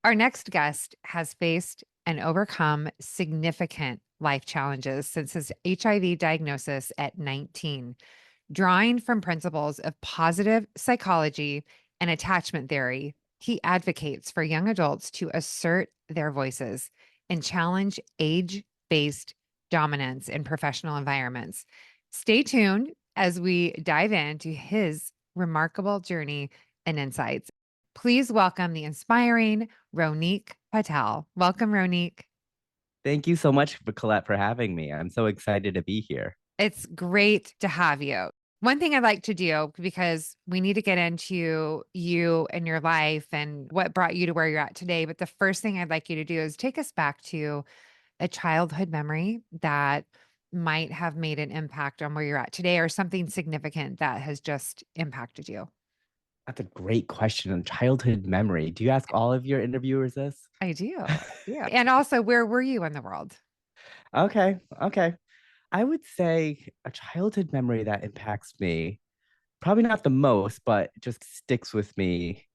Our next guest has faced and overcome significant life challenges since his HIV diagnosis at 19, drawing from principles of positive psychology and attachment theory. He advocates for young adults to assert their voices and challenge age based dominance in professional environments. Stay tuned as we dive into his remarkable journey and insights. Please welcome the inspiring Ronek Patel. Welcome, Ronek. Thank you so much for Colette for having me. I'm so excited to be here. It's great to have you. One thing I'd like to do, because we need to get into you and your life and what brought you to where you're at today. But the first thing I'd like you to do is take us back to a childhood memory that might have made an impact on where you're at today or something significant that has just impacted you. That's a great question on childhood memory. Do you ask all of your interviewers this? I do. Yeah. And also, where were you in the world? Okay. I would say a childhood memory that impacts me, probably not the most, but just sticks with me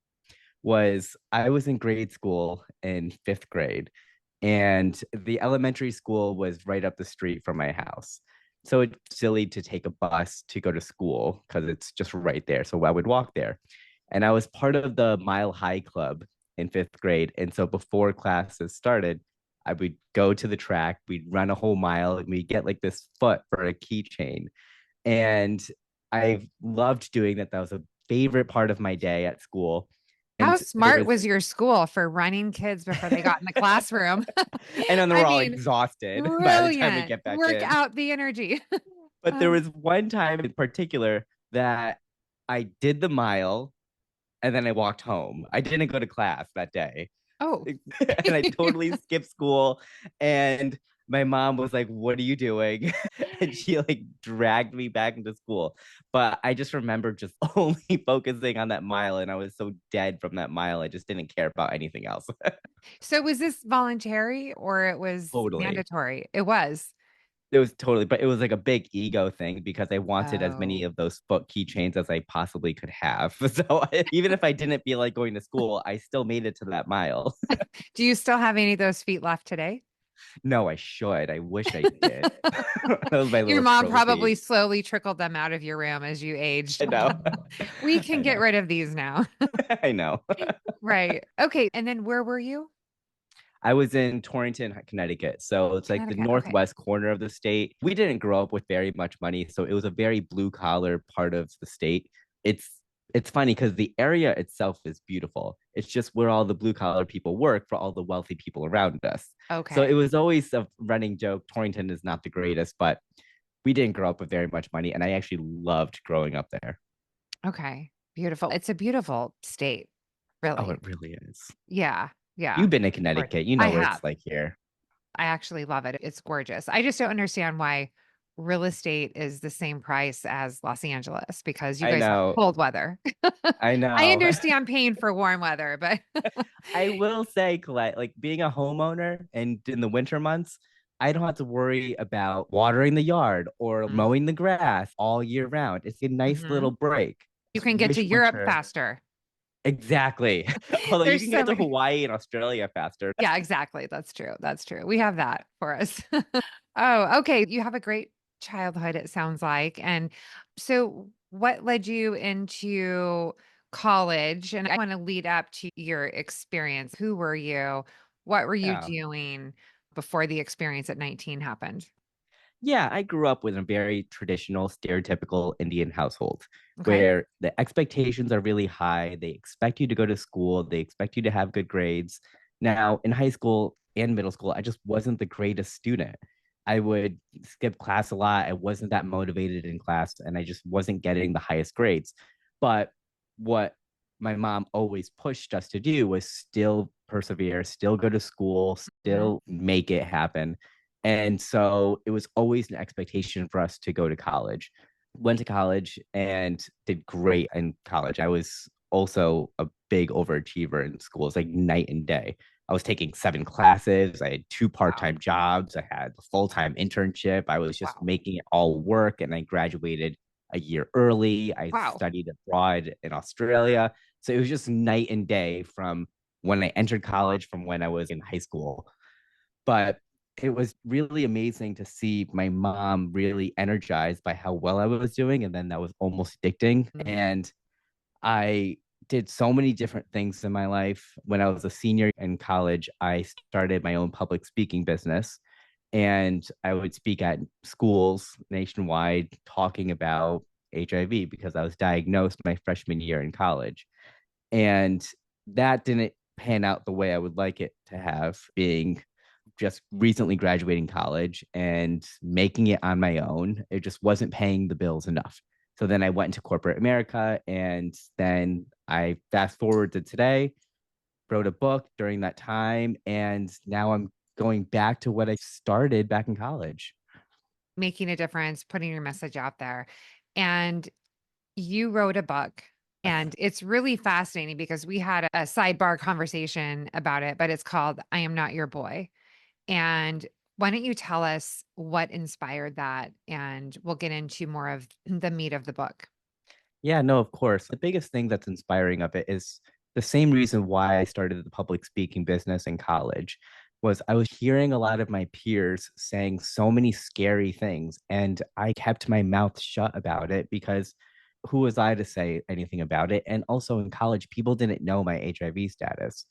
was I was in grade school in fifth grade, and the elementary school was right up the street from my house. So it's silly to take a bus to go to school because it's just right there. So I would walk there. And I was part of the Mile High Club in fifth grade. And so before classes started, I would go to the track, we'd run a whole mile, and we'd get like this foot for a keychain. And I loved doing that. That was a favorite part of my day at school. How And there smart was, was your school for running kids before they got in the classroom? and then I we're all mean, exhausted by the time we brilliant. get back Work in. out the energy. But there Oh, was one time in particular that I did the mile and then I walked home. I didn't go to class that day. oh. And I totally skipped school. And my mom was like, "What are you doing?" And she like dragged me back into school. But I just remember just only focusing on that mile. And I was so dead from that mile. I just didn't care about anything else. So was this voluntary or it was Totally. mandatory? It was. It was totally, but it was like a big ego thing because I wanted as many Oh. of those foot keychains as I possibly could have. So even if I didn't feel like going to school, I still made it to that mile. Do you still have any of those feet left today? No, I should. I wish I did. That was my Your little mom probably trophy. slowly trickled them out of your room as you aged. I know. We can I get know. rid of these now. I know. Right. Okay. And then where were you? I was in Torrington, Connecticut. So it's like the Connecticut. Okay. northwest corner of the state. We didn't grow up with very much money, so it was a very blue collar part of the state. It's it's funny because the area itself is beautiful. It's just where all the blue collar people work for all the wealthy people around us. So it Okay. was always a running joke. Torrington is not the greatest, but we didn't grow up with very much money, and I actually loved growing up there. Okay. Beautiful. It's a beautiful state, Oh, really. it really is. Yeah. Yeah. You've been to It's gorgeous. Connecticut. You I know what have. it's like here. I actually love it. It's gorgeous. I just don't understand why real estate is the same price as Los Angeles because you I guys have know. cold weather. I I know. understand paying for warm weather, but I will say, Colette, like being a homeowner and in the winter months, I don't have to worry about watering the yard or mowing the grass all year round. It's a nice Mhm. little break. You Just can get to wish Europe winter. faster. Exactly. Although you There's can so get to many. Hawaii and Australia faster. Yeah, exactly. That's true. That's true. We have that for us. Oh, okay. You have a great childhood, it sounds like. And so, what led you into college? And I want to lead up to your experience. Who were you? What were you Yeah. doing before the experience at 19 happened? Yeah, I grew up with a very traditional, stereotypical Indian household Okay. where the expectations are really high. They expect you to go to school, they expect you to have good grades. Now, in high school and middle school, I just wasn't the greatest student. I would skip class a lot. I wasn't that motivated in class, and I just wasn't getting the highest grades. But what my mom always pushed us to do was still persevere, still go to school, Mhm. still make it happen. And so it was always an expectation for us to go to college. Went to college and did great in college. I was also a big overachiever in school. It's like night and day. I was taking 7 classes. I had two Wow. part-time jobs. I had a full-time internship. I was just Wow. making it all work. And I graduated a year early. I Wow. studied abroad in Australia. So it was just night and day from when I entered college from when I was in high school. But it was really amazing to see my mom really energized by how well I was doing. And then that was almost addicting. Mm. And I did so many different things in my life. When I was a senior in college, I started my own public speaking business. And I would speak at schools nationwide talking about HIV because I was diagnosed my freshman year in college. And that didn't pan out the way I would like it to have, being just recently graduating college and making it on my own. It just wasn't paying the bills enough. So then I went into corporate America, and then I fast forward to today, wrote a book during that time, and now I'm going back to what I started back in college. Making a difference, putting your message out there. And you wrote a book, and it's really fascinating because we had a sidebar conversation about it, but it's called I Am Not Your Boy. And why don't you tell us what inspired that? And we'll get into more of the meat of the book. Yeah, no, of course. The biggest thing that's inspiring of it is the same reason why I started the public speaking business in college was I was hearing a lot of my peers saying so many scary things, and I kept my mouth shut about it because who was I to say anything about it? And also in college, people didn't know my HIV status.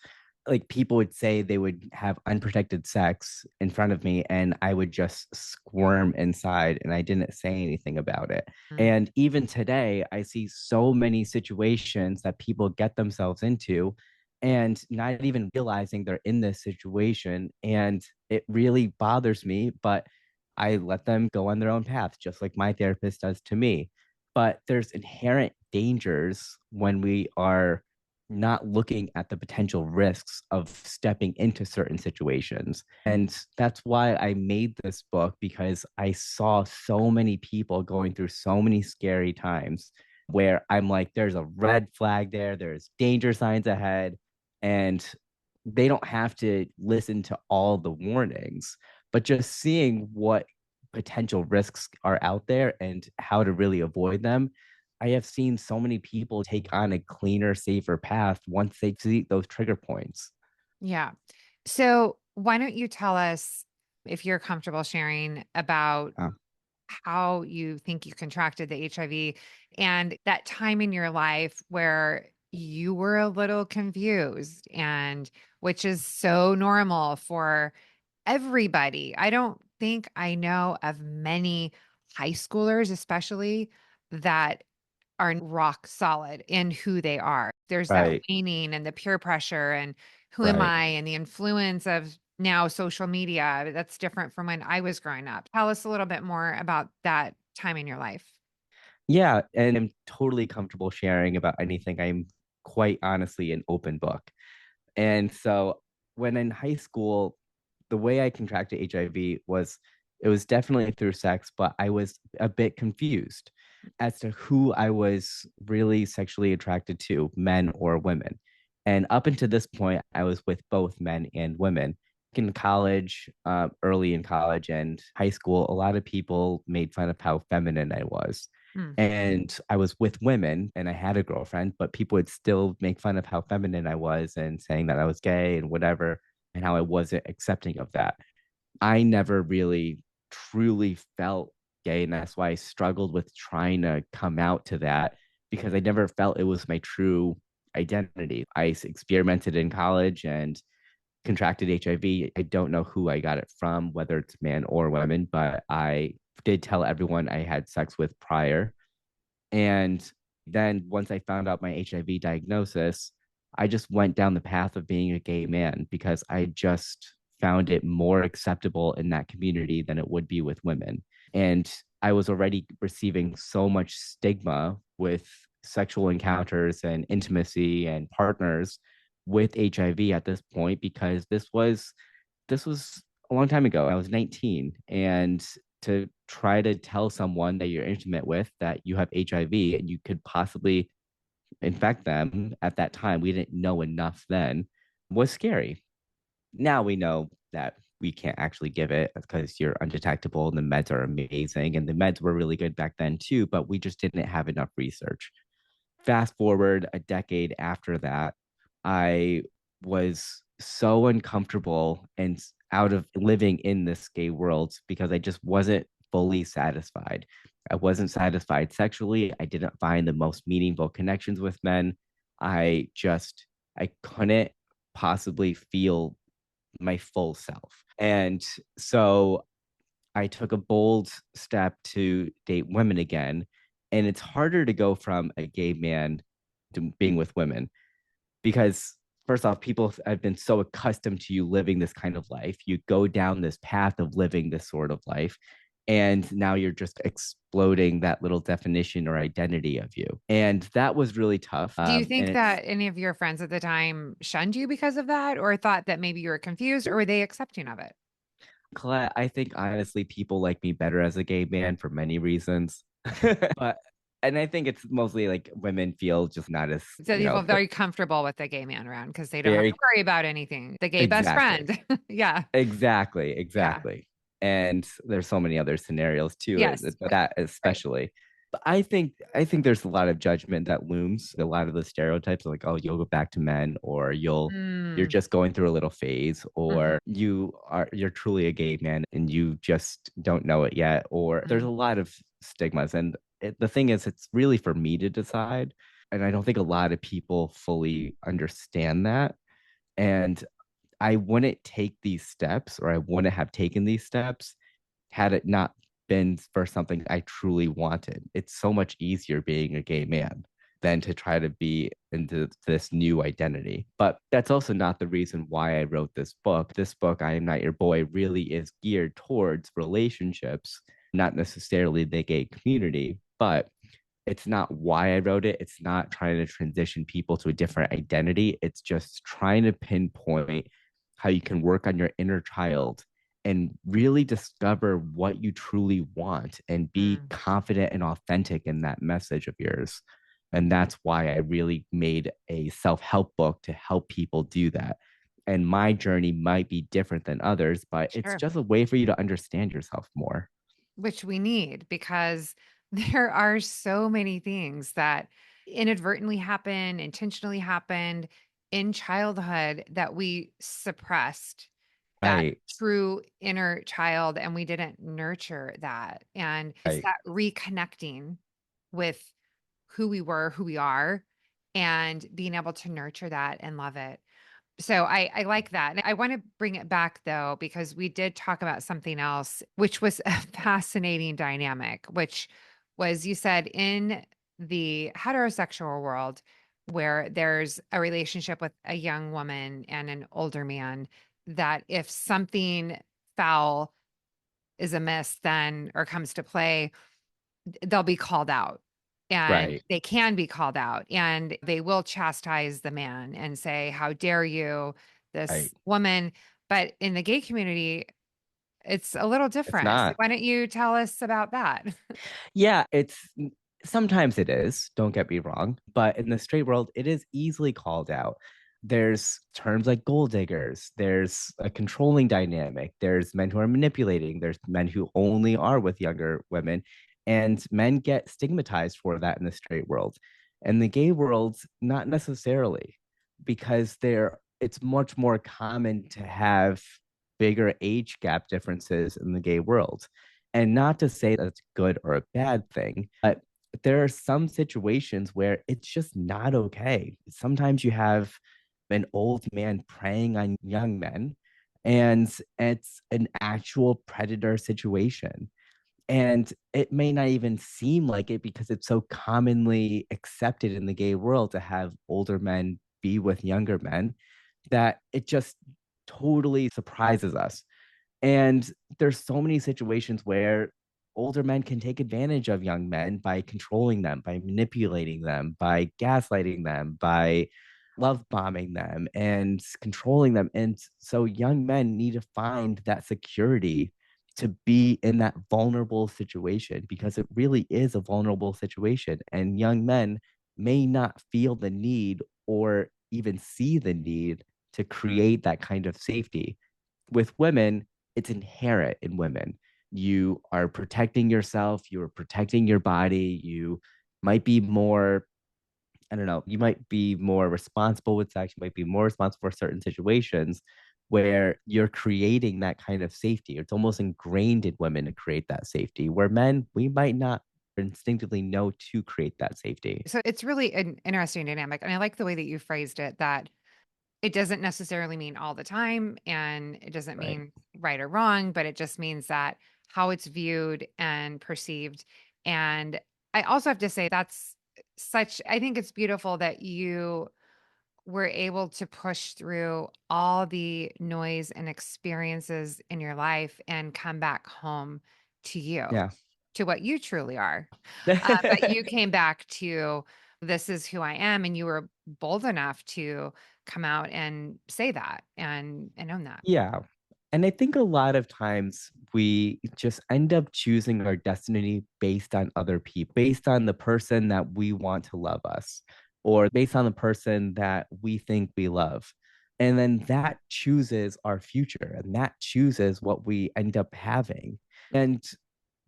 Like people would say they would have unprotected sex in front of me, and I would just squirm inside and I didn't say anything about it. Mm. And even today, I see so many situations that people get themselves into and not even realizing they're in this situation. And it really bothers me, but I let them go on their own path, just like my therapist does to me. But there's inherent dangers when we are not looking at the potential risks of stepping into certain situations. And that's why I made this book, because I saw so many people going through so many scary times where I'm like, there's a red flag there, there's danger signs ahead, and they don't have to listen to all the warnings, but just seeing what potential risks are out there and how to really avoid them. I have seen so many people take on a cleaner, safer path once they see those trigger points. Yeah. So why don't you tell us, if you're comfortable sharing, about Uh, how you think you contracted the HIV and that time in your life where you were a little confused, and which is so normal for everybody. I don't think I know of many high schoolers, especially, that are rock solid in who they are. There's that right, waning and the peer pressure and who am right. I and the influence of now social media that's different from when I was growing up. Tell us a little bit more about that time in your life. Yeah, and I'm totally comfortable sharing about anything. I'm quite honestly an open book. And so when in high school, the way I contracted HIV was it was definitely through sex, but I was a bit confused as to who I was really sexually attracted to, men or women. And up until this point, I was with both men and women. In college, early in college and high school, a lot of people made fun of how feminine I was. Mm. And I was with women and I had a girlfriend, but people would still make fun of how feminine I was and saying that I was gay and whatever, and how I wasn't accepting of that. I never really truly felt gay. And that's why I struggled with trying to come out to that, because I never felt it was my true identity. I experimented in college and contracted HIV. I don't know who I got it from, whether it's man or women, but I did tell everyone I had sex with prior. And then once I found out my HIV diagnosis, I just went down the path of being a gay man because I just found it more acceptable in that community than it would be with women. And I was already receiving so much stigma with sexual encounters and intimacy and partners with HIV at this point, because this was a long time ago. I was 19, and to try to tell someone that you're intimate with that you have HIV and you could possibly infect them at that time, we didn't know enough then, was scary. Now we know that we can't actually give it because you're undetectable and the meds are amazing. And the meds were really good back then too, but we just didn't have enough research. Fast forward a decade after that, I was so uncomfortable and out of living in this gay world because I just wasn't fully satisfied. I wasn't satisfied sexually. I didn't find the most meaningful connections with men. I just I couldn't possibly feel my full self. And so I took a bold step to date women again. And it's harder to go from a gay man to being with women because first off, people have been so accustomed to you living this kind of life. You go down this path of living this sort of life. And now you're just exploding that little definition or identity of you. And that was really tough. Do you And think it's that any of your friends at the time shunned you because of that, or thought that maybe you were confused, or were they accepting of it? Colette, I think honestly, people like me better as a gay man for many reasons. But and I think it's mostly like women feel just not as, So you feel very comfortable with the gay man around because they don't have to very worry about anything. The gay best exactly. friend. Yeah. Exactly, Yeah. exactly. And there's so many other scenarios too, Yes. but Right. that Right. especially. But I think there's a lot of judgment that looms. A lot of the stereotypes like, oh, you'll go back to men, or you're Mm, just going through a little phase, mhm, or you're truly a gay man and you just don't know it yet. Or there's mhm. a lot of stigmas. And the thing is, it's really for me to decide. And I don't think a lot of people fully understand that. And I wouldn't take these steps, or I wouldn't have taken these steps had it not been for something I truly wanted. It's so much easier being a gay man than to try to be into this new identity. But that's also not the reason why I wrote this book. This book, I Am Not Your Boy, really is geared towards relationships, not necessarily the gay community, but it's not why I wrote it. It's not trying to transition people to a different identity. It's just trying to pinpoint how you can work on your inner child and really discover what you truly want and be Mm. confident and authentic in that message of yours. And that's why I really made a self help book to help people do that. And my journey might be different than others, but it's Sure. just a way for you to understand yourself more. Which we need because there are so many things that inadvertently happen, intentionally happened in childhood that we suppressed that Right. true inner child and we didn't nurture that. And it's Right. that reconnecting with who we were, who we are, and being able to nurture that and love it. So I like that. And I want to bring it back though, because we did talk about something else, which was a fascinating dynamic, which was you said in the heterosexual world where there's a relationship with a young woman and an older man, that if something foul is amiss then or comes to play, they'll be called out and Right. they can be called out and they will chastise the man and say, how dare you, Right. this woman. But in the gay community, it's a little It's different. So not. why don't you tell us about that? Yeah, it's sometimes it is, don't get me wrong, but in the straight world, it is easily called out. There's terms like gold diggers, there's a controlling dynamic, there's men who are manipulating, there's men who only are with younger women, and men get stigmatized for that in the straight world. And the gay world, not necessarily, because it's much more common to have bigger age gap differences in the gay world. And not to say that's good or a bad thing, but there are some situations where it's just not okay. Sometimes you have an old man preying on young men, and it's an actual predator situation. And it may not even seem like it because it's so commonly accepted in the gay world to have older men be with younger men that it just totally surprises us. And there's so many situations where older men can take advantage of young men by controlling them, by manipulating them, by gaslighting them, by love bombing them and controlling them. And so young men need to find that security to be in that vulnerable situation because it really is a vulnerable situation. And young men may not feel the need or even see the need to create that kind of safety. With women, it's inherent in women. You are protecting yourself, you are protecting your body, you might be more I don't know, you might be more responsible with sex, you might be more responsible for certain situations where you're creating that kind of safety. It's almost ingrained in women to create that safety, where men, we might not instinctively know to create that safety. So it's really an interesting dynamic. And I like the way that you phrased it, that it doesn't necessarily mean all the time and it doesn't Right. mean right or wrong, but it just means that how it's viewed and perceived. And I also have to say that's I think it's beautiful that you were able to push through all the noise and experiences in your life and come back home to you, Yeah. to what you truly are. That you came back to, this is who I am, and you were bold enough to come out and say that and own that. Yeah. And I think a lot of times we just end up choosing our destiny based on other people, based on the person that we want to love us, or based on the person that we think we love. And then that chooses our future and that chooses what we end up having. And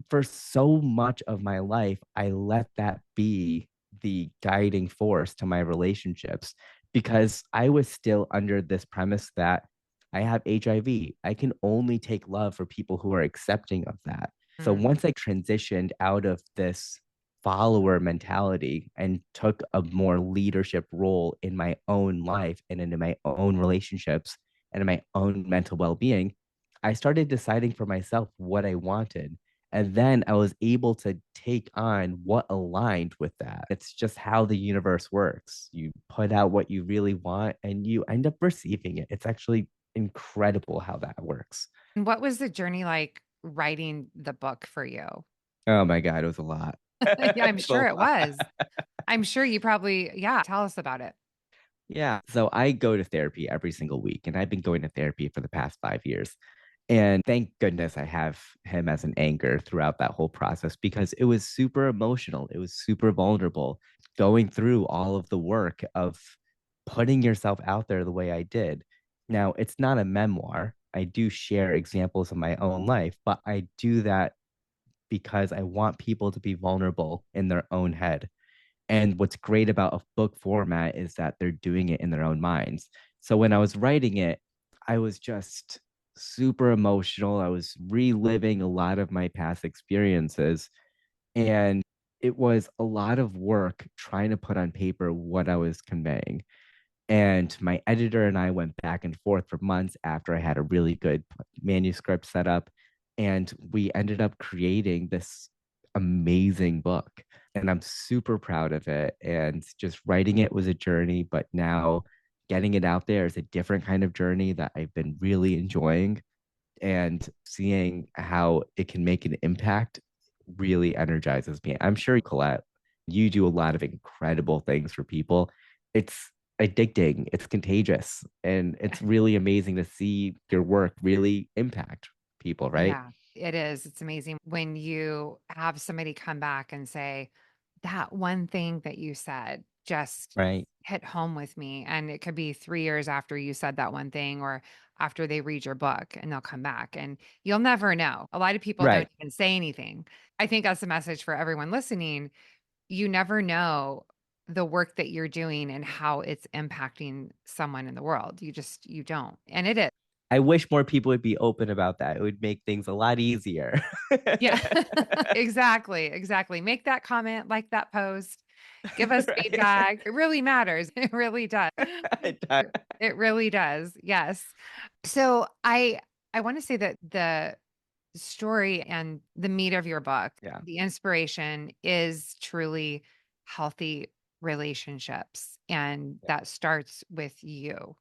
for so much of my life, I let that be the guiding force to my relationships because I was still under this premise that I have HIV. I can only take love for people who are accepting of that. So Mm, once I transitioned out of this follower mentality and took a more leadership role in my own life and in my own relationships and in my own mental well being, I started deciding for myself what I wanted. And then I was able to take on what aligned with that. It's just how the universe works. You put out what you really want and you end up receiving it. It's actually incredible how that works. and what was the journey like writing the book for you? Oh my God, it was a lot. Yeah, I'm It was sure a it lot. was. I'm sure you probably, yeah, tell us about it. Yeah. So I go to therapy every single week, and I've been going to therapy for the past 5 years. And thank goodness I have him as an anchor throughout that whole process because it was super emotional. It was super vulnerable going through all of the work of putting yourself out there the way I did. Now, it's not a memoir. I do share examples of my own life, but I do that because I want people to be vulnerable in their own head. And what's great about a book format is that they're doing it in their own minds. So when I was writing it, I was just super emotional. I was reliving a lot of my past experiences. And it was a lot of work trying to put on paper what I was conveying. And my editor and I went back and forth for months after I had a really good manuscript set up. And we ended up creating this amazing book. And I'm super proud of it. And just writing it was a journey, but now getting it out there is a different kind of journey that I've been really enjoying. And seeing how it can make an impact really energizes me. I'm sure, Colette, you do a lot of incredible things for people. It's addicting, it's contagious, and it's really amazing to see your work really impact people, right? Yeah, it is. It's amazing when you have somebody come back and say, that one thing that you said just Right. hit home with me. And it could be 3 years after you said that one thing or after they read your book and they'll come back and you'll never know. A lot of people don't Right. even say anything. I think that's a message for everyone listening. You never know the work that you're doing and how it's impacting someone in the world. You don't. And it is. I wish more people would be open about that. It would make things a lot easier. Yeah, exactly, exactly. Make that comment, like that post, give us Right. feedback. It really matters. It really does. It does. It really does. Yes. So I want to say that the story and the meat of your book, Yeah. the inspiration is truly healthy relationships. And Yeah. that starts with you.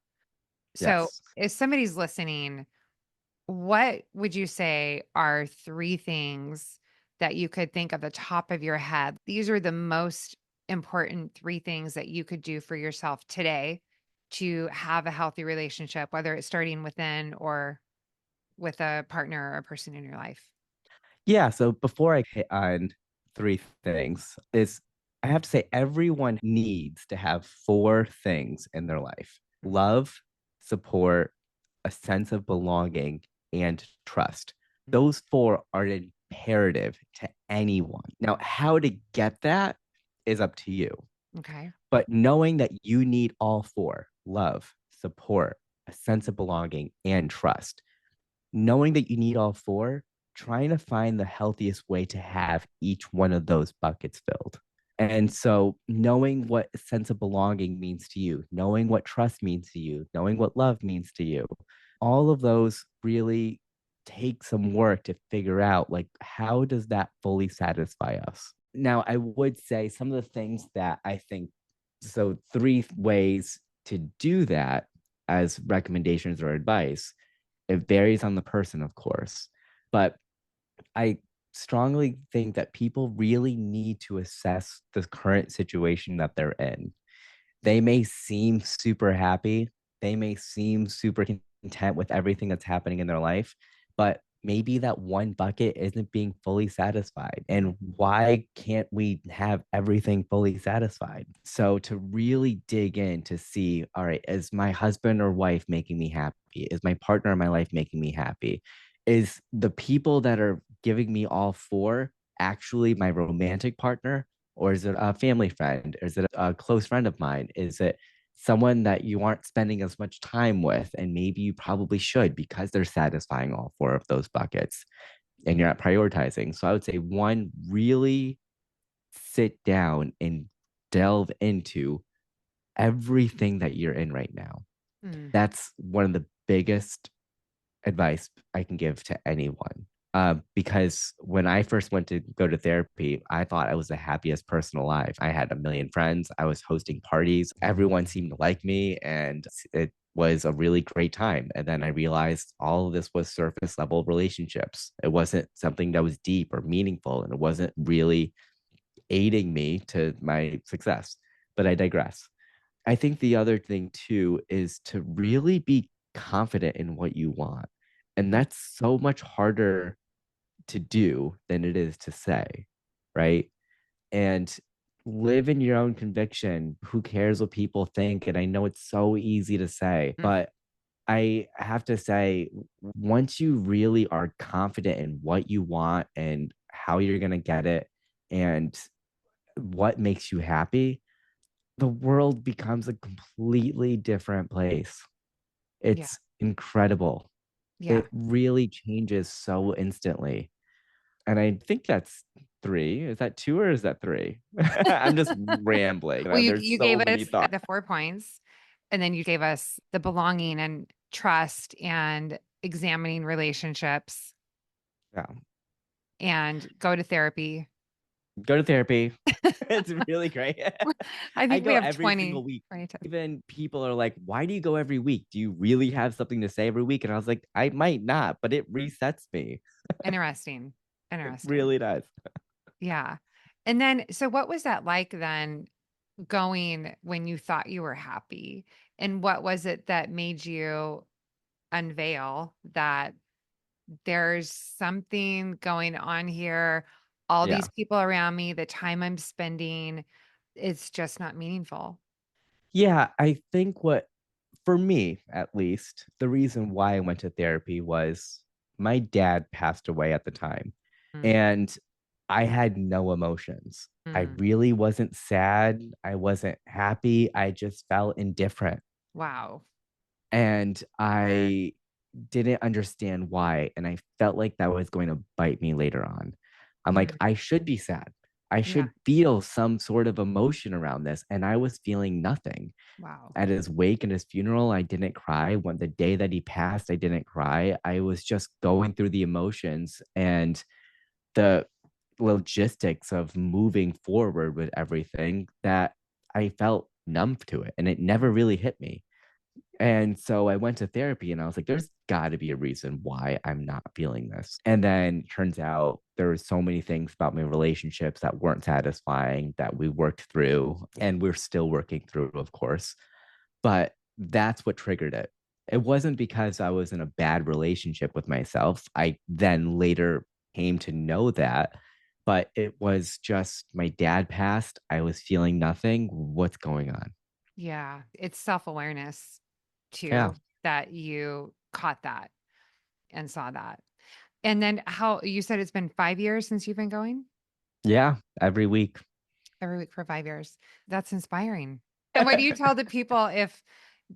So Yes. if somebody's listening, what would you say are 3 things that you could think of the top of your head? These are the most important 3 things that you could do for yourself today to have a healthy relationship, whether it's starting within or with a partner or a person in your life. Yeah, so before I hit on three things, is I have to say everyone needs to have four things in their life: Mm, love, support, a sense of belonging, and trust. mm, Those four are imperative to anyone. Now, how to get that is up to you. okay. But knowing that you need all four: love, support, a sense of belonging, and trust, knowing that you need all four, trying to find the healthiest way to have each one of those buckets filled. And so, knowing what sense of belonging means to you, knowing what trust means to you, knowing what love means to you, all of those really take some work to figure out, like, how does that fully satisfy us? Now, I would say some of the things that I think, so three ways to do that as recommendations or advice. It varies on the person, of course, but I strongly think that people really need to assess the current situation that they're in. They may seem super happy, they may seem super content with everything that's happening in their life, but maybe that one bucket isn't being fully satisfied. And why can't we have everything fully satisfied? So, to really dig in to see, all right, is my husband or wife making me happy? Is my partner in my life making me happy? Is the people that are giving me all four actually my romantic partner? Or is it a family friend? Is it a close friend of mine? Is it someone that you aren't spending as much time with? And maybe you probably should, because they're satisfying all four of those buckets and you're not prioritizing. So I would say, one, really sit down and delve into everything that you're in right now. Mm, That's one of the biggest advice I can give to anyone. Because when I first went to go to therapy, I thought I was the happiest person alive. I had a million friends. I was hosting parties. Everyone seemed to like me, and it was a really great time. And then I realized all of this was surface level relationships. It wasn't something that was deep or meaningful, and it wasn't really aiding me to my success. But I digress. I think the other thing too is to really be confident in what you want. And mm, that's so much harder to do than it is to say, right? And live in your own conviction. Who cares what people think? And I know it's so easy to say, mm. but I have to say, once you really are confident in what you want and how you're going to get it and what makes you happy, the world becomes a completely different place. Yeah. It's incredible. Yeah. It really changes so instantly. And I think that's three. Is that two or is that three? I'm just rambling. Well, There's you so gave many us thoughts. the 4 points, and then you gave us the belonging and trust and examining relationships Yeah. and go to therapy. Go to therapy. It's really great. I I think we go have every single 20, week. 20 times. Even people are like, why do you go every week? Do you really have something to say every week? And I was like, I might not, but it resets me. Interesting. It Interesting. really does. Yeah. And then, so what was that like then going when you thought you were happy? And what was it that made you unveil that there's something going on here? All Yeah. these people around me, the time I'm spending, it's just not meaningful. Yeah. I think what, for me at least, the reason why I went to therapy was my dad passed away at the time. Mm, And I had no emotions. I mm, really wasn't sad. I wasn't happy. I just felt indifferent. wow. And I didn't understand why. And I felt like that was going to bite me later on. I'm like, Mm, I should be sad. I yeah. should feel some sort of emotion around this. And I was feeling nothing. Wow. At his wake and his funeral, I didn't cry. When the day that he passed, I didn't cry. I was just going through the emotions and the logistics of moving forward with everything, that I felt numb to it and it never really hit me. And so I went to therapy and I was like, there's got to be a reason why I'm not feeling this. And then turns out there were so many things about my relationships that weren't satisfying that we worked through and we're still working through, of course. But that's what triggered it. It wasn't because I was in a bad relationship with myself. I then later came to know that, but it was just my dad passed. I was feeling nothing. What's going on? Yeah. It's self-awareness Yeah. too that you caught that and saw that. And then how you said it's been 5 years since you've been going? Yeah. Every week. every week for 5 years. That's inspiring. And what do you tell the people if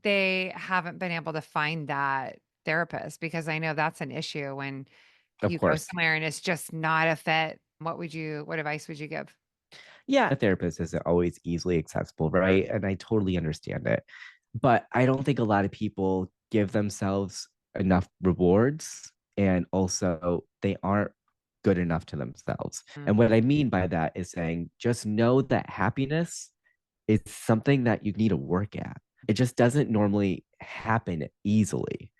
they haven't been able to find that therapist? Because I know that's an issue when Of you go course. somewhere and it's just not a fit. What advice would you give? Yeah, a therapist isn't always easily accessible, right? And I totally understand it. But I don't think a lot of people give themselves enough rewards. And also, they aren't good enough to themselves. And Mm. what I mean by that is saying just know that happiness is something that you need to work at. It just doesn't normally happen easily.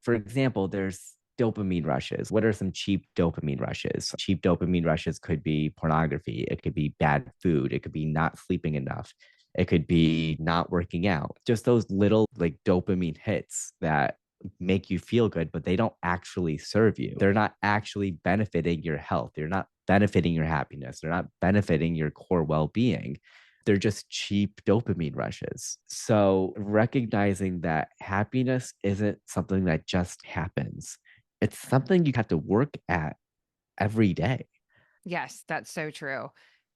For example, there's dopamine rushes. What are some cheap dopamine rushes? Cheap dopamine rushes could be pornography, it could be bad food, it could be not sleeping enough, it could be not working out. Just those little like dopamine hits that make you feel good, but they don't actually serve you. They're not actually benefiting your health. They're not benefiting your happiness. They're not benefiting your core well being. They're just cheap dopamine rushes. So, recognizing that happiness isn't something that just happens, it's something you have to work at every day. Yes, that's so true.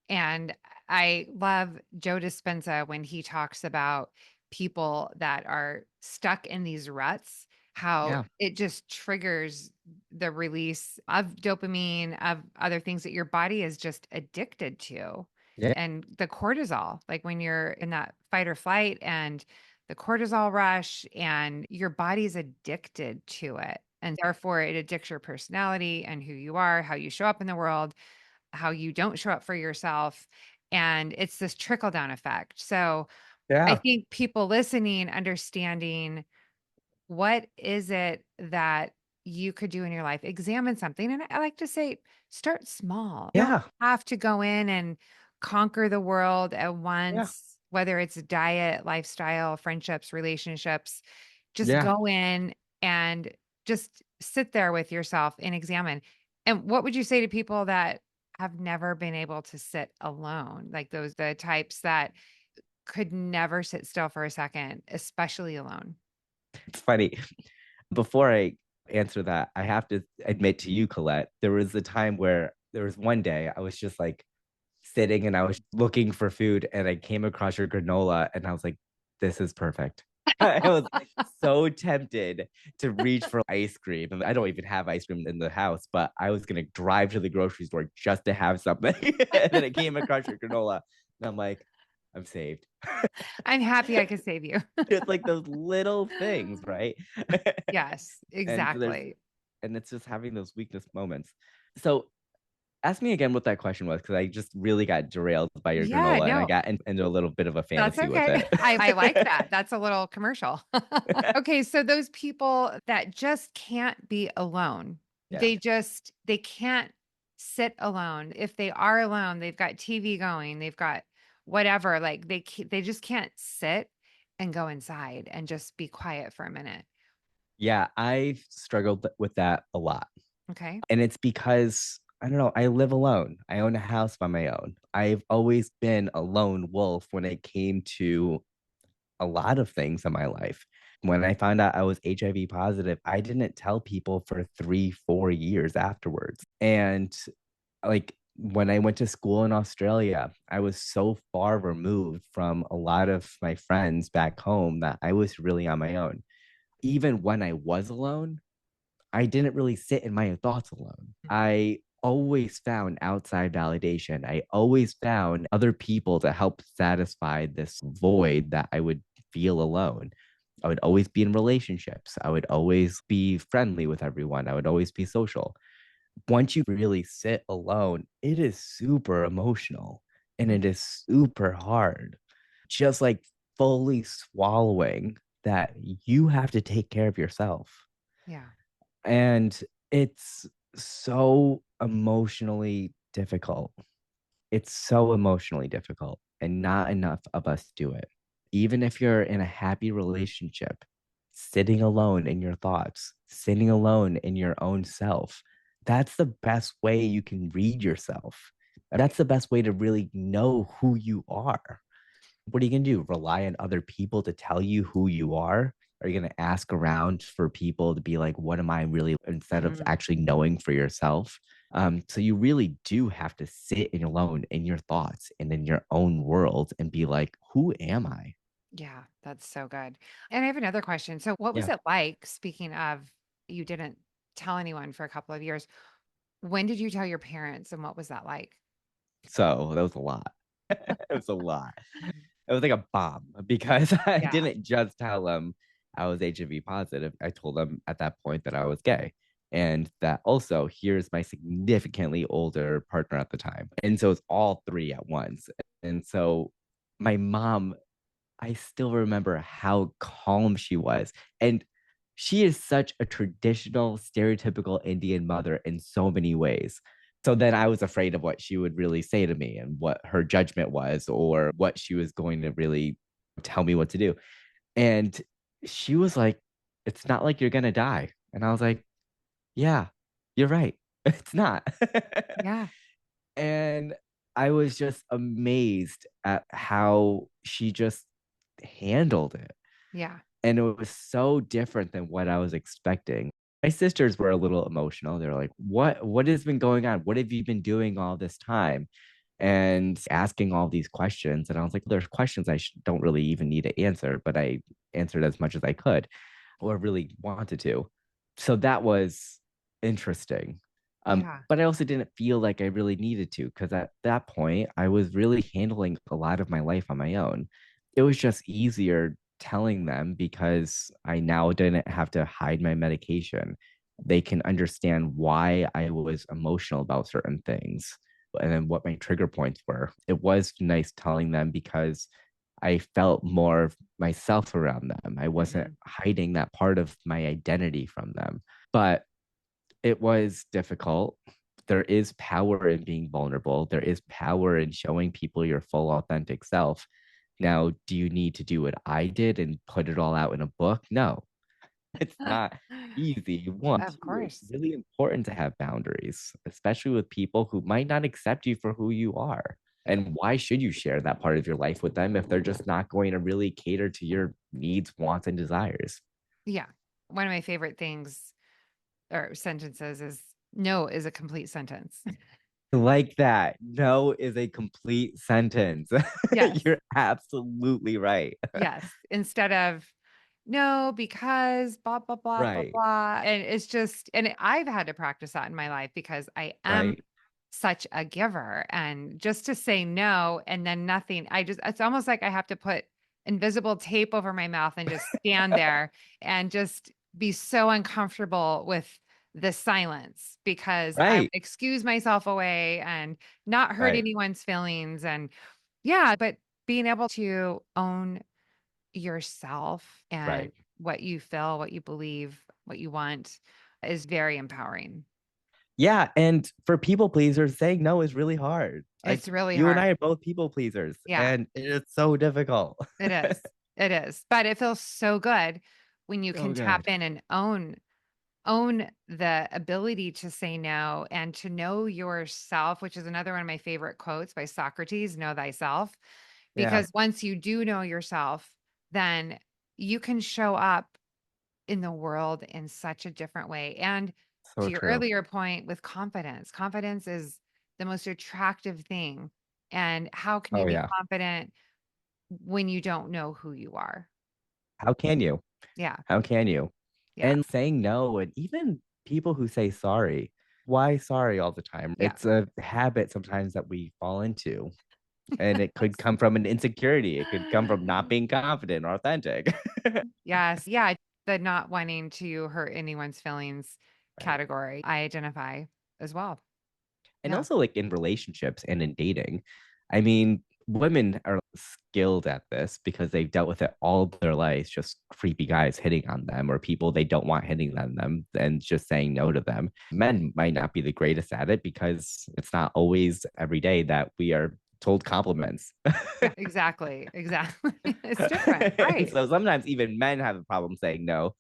And I love Joe Dispenza when he talks about people that are stuck in these ruts, how Yeah. it just triggers the release of dopamine, of other things that your body is just addicted to. Yeah. And the cortisol, like when you're in that fight or flight and the cortisol rush, and your body's addicted to it. And therefore, it addicts your personality and who you are, how you show up in the world, how you don't show up for yourself. And it's this trickle down effect. So I Yeah. think people listening, understanding what is it that you could do in your life, examine something. And I like to say, start small. You don't Yeah. have to go in and conquer the world at Yeah. once, whether it's diet, lifestyle, friendships, relationships. Just Yeah. go in and just sit there with yourself and examine. And what would you say to people that have never been able to sit alone? Like the types that could never sit still for a second, especially alone. It's funny. Before I answer that, I have to admit to you, Colette, there was a time where there was one day I was just like sitting and I was looking for food and I came across your granola and I was like, this is perfect. I was so tempted to reach for ice cream. And I don't even have ice cream in the house, but I was going to drive to the grocery store just to have something. And then I came across your granola and I'm like, I'm saved. I'm happy I could save you. It's like those little things, right? Yes, and there's exactly. and it's just having those weakness moments. So ask me again what that question was because I just really got derailed by your Yeah, granola and I no, got into a little bit of a that's fantasy with okay. it. I like that. That's a little commercial. Okay, so those people that just can't be alone, Yeah. they can't sit alone. If they are alone, they've got TV going, they've got whatever, like they just can't sit and go inside and just be quiet for a minute. Yeah, I've struggled with that a lot. Okay? And it's because I don't know, I live alone. I own a house by my own. I've always been a lone wolf when it came to a lot of things in my life. When I found out I was HIV positive, I didn't tell people for 3, 4 years afterwards. And like when I went to school in Australia, I was so far removed from a lot of my friends back home that I was really on my own. Even when I was alone, I didn't really sit in my thoughts alone. I always found outside validation. I always found other people to help satisfy this void that I would feel alone. I would always be in relationships. I would always be friendly with everyone. I would always be social. Once you really sit alone, it is super emotional and Mm, it is super hard. Just like fully swallowing that you have to take care of yourself. yeah. And it's so emotionally difficult. It's so emotionally difficult, and not enough of us do it. Even if you're in a happy relationship, sitting alone in your thoughts, sitting alone in your own self, that's the best way you can read yourself. That's the best way to really know who you are. What are you going to do? Rely on other people to tell you who you are? Are you going to ask around for people to be like, what am I really, instead of Mm, actually knowing for yourself? So you really do have to sit in alone in your thoughts and in your own world and be like, who am I? Yeah, that's so good. And I have another question. So, what was Yeah. it like, speaking of you didn't tell anyone for a couple of years? When did you tell your parents and what was that like? So that was a lot. It was a lot. It was like a bomb because I Yeah. didn't just tell them I was HIV positive. I told them at that point that I was gay. And that also, here's my significantly older partner at the time. And so it's all three at once. And so my mom, I still remember how calm she was. And she is such a traditional, stereotypical Indian mother in so many ways. So then I was afraid of what she would really say to me and what her judgment was or what she was going to really tell me what to do. And she was like, it's not like you're going to die. And I was like, yeah, you're right. It's not. Yeah. And I was just amazed at how she just handled it. Yeah. And it was so different than what I was expecting. My sisters were a little emotional. They're like, what has been going on? What have you been doing all this time? And asking all these questions. And I was like, there's questions don't really even need to answer, but I answered as much as I could or really wanted to. So that was interesting. Yeah. But I also didn't feel like I really needed to because at that point, I was really handling a lot of my life on my own. It was just easier telling them because I now didn't have to hide my medication. They can understand why I was emotional about certain things and then what my trigger points were. It was nice telling them because I felt more of myself around them. I wasn't Hmm. hiding that part of my identity from them. But it was difficult. There is power in being vulnerable. There is power in showing people your full authentic self. Now, do you need to do what I did and put it all out in a book? No, it's not easy. One, Of two, it's course. really important to have boundaries, especially with people who might not accept you for who you are. And why should you share that part of your life with them if they're just not going to really cater to your needs, wants, and desires? Yeah. One of my favorite things or sentences is no is a complete sentence. Like that. No is a complete sentence. Yes. You're absolutely right. Yes. Instead of no, because blah, blah, blah, blah, Right. blah. And it's just, and I've had to practice that in my life because I am Right. such a giver. And just to say no and then nothing, it's almost like I have to put invisible tape over my mouth and just stand there and just be so uncomfortable with the silence because I Right. excuse myself away and not hurt Right. anyone's feelings. And yeah, but being able to own yourself and Right. what you feel, what you believe, what you want is very empowering. Yeah. And for people pleasers, saying no is really hard. It's Like really you and hard. I are both people pleasers, Yeah, and it's so difficult. it is. It is. But it feels so good when you So can tap good. in and own the ability to say no and to know yourself, which is another one of my favorite quotes by Socrates, know thyself. Yeah. Because once you do know yourself, then you can show up in the world in such a different way. And So to your true. earlier point with confidence, confidence is the most attractive thing. And how can you Oh, be yeah. confident when you don't know who you are? How can you? Yeah. How can you? Yeah. And saying no, and even people who say sorry, why sorry all the time? Yeah. It's a habit sometimes that we fall into. And it could come from an insecurity. It could come from not being confident or authentic. Yes. Yeah. The not wanting to hurt anyone's feelings Right. category, I identify as well. And Yeah. also like in relationships and in dating. I mean, women are skilled at this because they've dealt with it all their lives, just creepy guys hitting on them or people they don't want hitting on them and just saying no to them. Men might not be the greatest at it because it's not always every day that we are told compliments. Yeah. Exactly. Exactly. It's different. And Right. so sometimes even men have a problem saying no,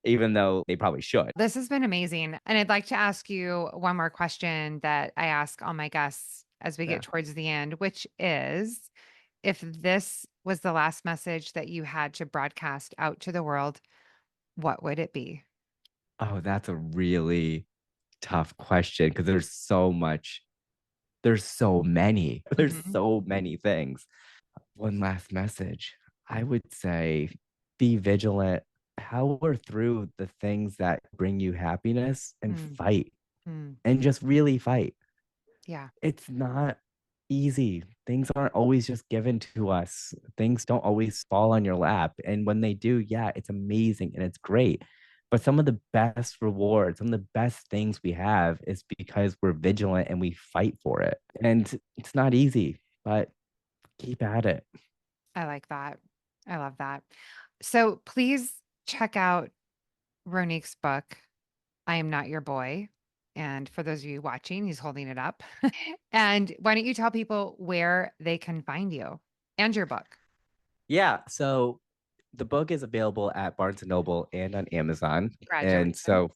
even though they probably should. This has been amazing. And I'd like to ask you one more question that I ask all my guests as we get Yeah. towards the end, which is if this was the last message that you had to broadcast out to the world, what would it be? Oh, that's a really tough question because there's so much, there's so many, there's Mhm. so many things. One last message. I would say be vigilant, power through the things that bring you happiness and Mm, fight mm. and just really fight. Yeah, It's not easy. Things aren't always just given to us. Things don't always fall on your lap. And when they do, yeah, it's amazing and it's great. But some of the best rewards, some of the best things we have is because we're vigilant and we fight for it. And it's not easy, but keep at it. I like that. I love that. So please check out Ronik's book, I Am Not Your Boy. And for those of you watching, he's holding it up. And why don't you tell people where they can find you and your book? Yeah. So the book is available at Barnes and Noble and on Amazon. And Congratulations. so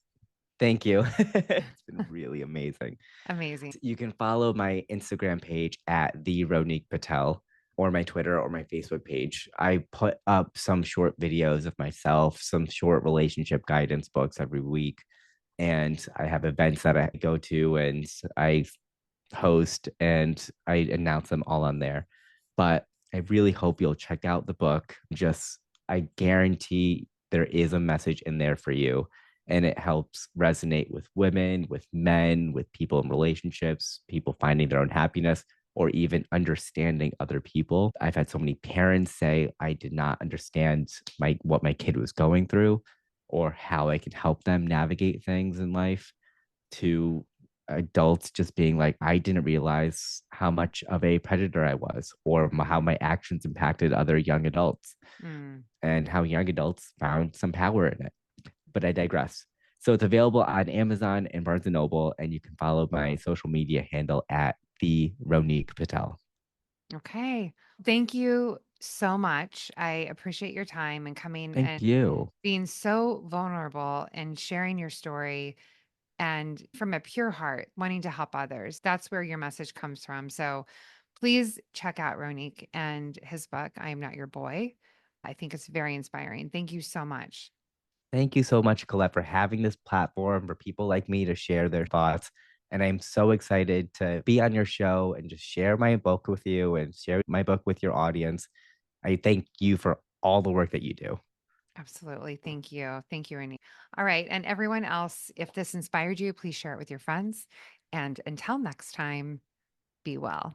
thank you. It's been really amazing. Amazing. You can follow my Instagram page at the Ronek Patel or my Twitter or my Facebook page. I put up some short videos of myself, some short relationship guidance books every week. And I have events that I go to and I host and I announce them all on there. But I really hope you'll check out the book. Just, I guarantee there is a message in there for you. And it helps resonate with women, with men, with people in relationships, people finding their own happiness, or even understanding other people. I've had so many parents say, I did not understand what my kid was going through or how I can help them navigate things in life, to adults just being like, I didn't realize how much of a predator I was, or how my actions impacted other young adults, Mm. and how young adults found some power in it. But I digress. So it's available on Amazon and Barnes and Noble, and you can follow my social media handle at the Ronek Patel. Okay. Thank you so much. I appreciate your time and coming Thank and you. being so vulnerable and sharing your story and from a pure heart, wanting to help others. That's where your message comes from. So please check out Ronik and his book, I Am Not Your Boy. I think it's very inspiring. Thank you so much. Thank you so much, Colette, for having this platform for people like me to share their thoughts. And I'm so excited to be on your show and just share my book with you and share my book with your audience. I thank you for all the work that you do. Absolutely. Thank you. Thank you, Renee. All right. And everyone else, if this inspired you, please share it with your friends. And until next time, be well.